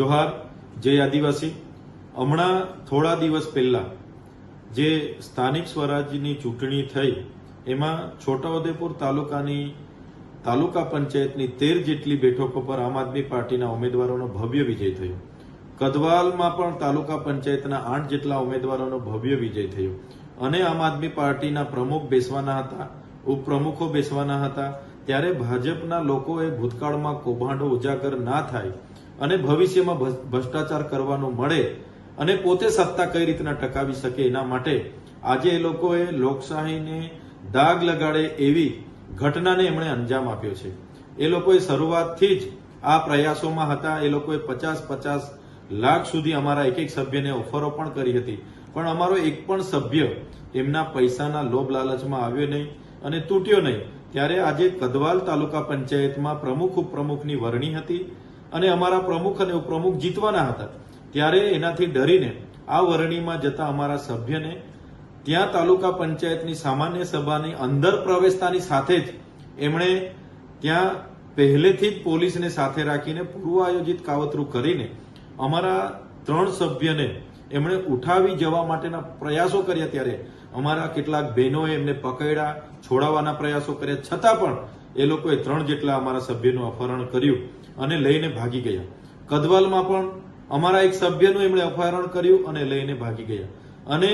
જોહાર, જય આદિવાસી। હમણાં થોડા દિવસ પહેલા જે સ્થાનિક સ્વરાજ્યની ચૂંટણી થઈ એમાં છોટાઉદેપુર તાલુકા પંચાયતની 13 જેટલી બેઠકો પર આમ આદમી પાર્ટીના ઉમેદવારોનો ભવ્ય વિજય થયો। કદવાલમાં પણ તાલુકા પંચાયતના 8 જેટલા ઉમેદવારોનો ભવ્ય વિજય થયો અને આમ આદમી પાર્ટીના પ્રમુખ બેસવાના હતા, ઉપપ્રમુખો બેસવાના હતા। ત્યારે ભાજપના લોકોએ ભૂતકાળમાં કૌભાંડો ઉજાગર ના થાય અને ભવિષ્યમાં ભ્રષ્ટાચાર કરવાનું મળે અને પોતે સત્તા કઈ રીતના ટકાવી શકે એના માટે આજે એ લોકોએ લોકશાહીને દાગ લગાડે એવી ઘટનાને એમણે અંજામ આપ્યો છે। એ લોકોએ શરૂઆતથી જ આ પ્રયાસોમાં હતા। એ લોકોએ 50-50 લાખ સુધી અમારા એક સભ્યને ઓફરો પણ કરી હતી, પણ અમારો એક પણ સભ્ય એમના પૈસાના લોભ લાલચમાં આવ્યો નહીં અને તૂટ્યો નહીં। ત્યારે આજે કદવાલ તાલુકા પંચાયતમાં પ્રમુખ ઉપપ્રમુખની વરણી હતી અને અમારા પ્રમુખ અને ઉપપ્રમુખ જીતવાના હતા। ત્યારે એનાથી ડરીને આ વરણીમાં જતા અમારા સભ્યને ત્યાં તાલુકા પંચાયતની સામાન્ય સભાની અંદર પ્રવેશતાની સાથે જ એમણે ત્યાં પહેલેથી જ પોલીસને સાથે રાખીને પૂર્વ આયોજિત કાવતરું કરીને અમારા 3 સભ્યને એમણે ઉઠાવી જવા માટેના પ્રયાસો કર્યા। ત્યારે અમારા કેટલાક બહેનોએ એમને પકડ્યા, છોડાવવાના પ્રયાસો કર્યા, છતાં પણ એ લોકોએ 3 જેટલા અમારા સભ્યનું અપહરણ કર્યું અને લઈને ભાગી ગયા। કદવાલમાં પણ અમારા એક સભ્યનું એમણે અપહરણ કર્યું અને લઈને ભાગી ગયા અને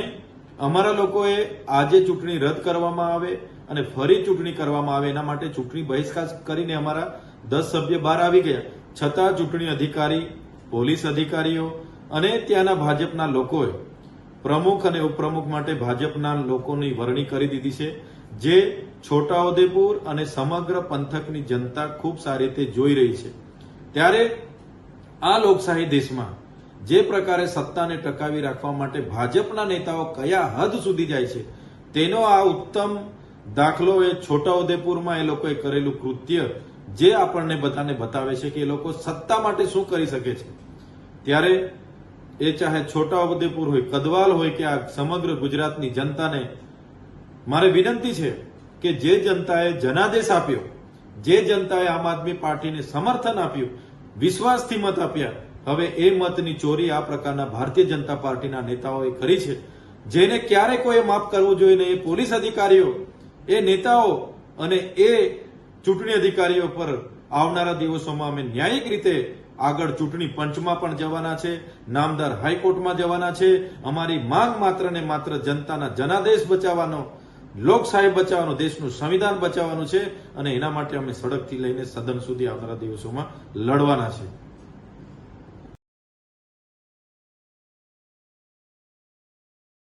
અમારા લોકોએ આજે ચૂંટણી રદ કરવામાં આવે અને ફરી ચૂંટણી કરવામાં આવે એના માટે ચૂંટણી બહિષ્કાર કરીને અમારા 10 સભ્ય બહાર આવી ગયા। છતાં ચૂંટણી અધિકારી, પોલીસ અધિકારીઓ અને ત્યાંના ભાજપના લોકોએ પ્રમુખ અને ઉપપ્રમુખ માટે ભાજપના લોકોની વરણી કરી દીધી છે, જે છોટાઉદેપુર અને સમગ્ર પંથકની જનતા ખૂબ સારી રીતે જોઈ રહી છે। ત્યારે આ લોકશાહી દેશમાં જે પ્રકારે સત્તાને ટકાવી રાખવા માટે ભાજપના નેતાઓ કયા હદ સુધી જાય છે તેનો આ ઉત્તમ દાખલો એ છોટાઉદેપુરમાં એ લોકોએ કરેલું કૃત્ય જે આપણને બધાને બતાવે છે કે એ લોકો સત્તા માટે શું કરી શકે છે। ત્યારે એ ચાહે છોટાઉદેપુર હોય, કદવાલ હોય કે આ સમગ્ર ગુજરાતની જનતાને મારે વિનંતી છે કે જે જનતાએ જનાદેશ આપ્યો, જે જનતાએ આમ આદમી પાર્ટીને સમર્થન આપ્યું, વિશ્વાસથી મત આપ્યા, હવે એ મતની ચોરી આ પ્રકારના ભારતીય જનતા પાર્ટીના નેતાઓએ કરી છે, જેને ક્યારે કોઈ માફ કરવું જોઈએ નહીં। એ પોલીસ અધિકારીઓ, એ નેતાઓ અને એ ચૂંટણી અધિકારીઓ પર આવનારા દિવસોમાં અમે ન્યાયિક રીતે આગળ ચૂંટણી પંચમાં પણ જવાના છે, નામદાર હાઈકોર્ટમાં જવાના છે। અમારી માંગ માત્ર ને માત્ર જનતાના જનાદેશ બચાવવાનો, લોકશાહી બચાવવાનો, દેશનું સંવિધાન બચાવવાનું છે અને એના માટે અમે સડકથી લઈને સદન સુધી આવનારા દિવસોમાં લડવાના છે।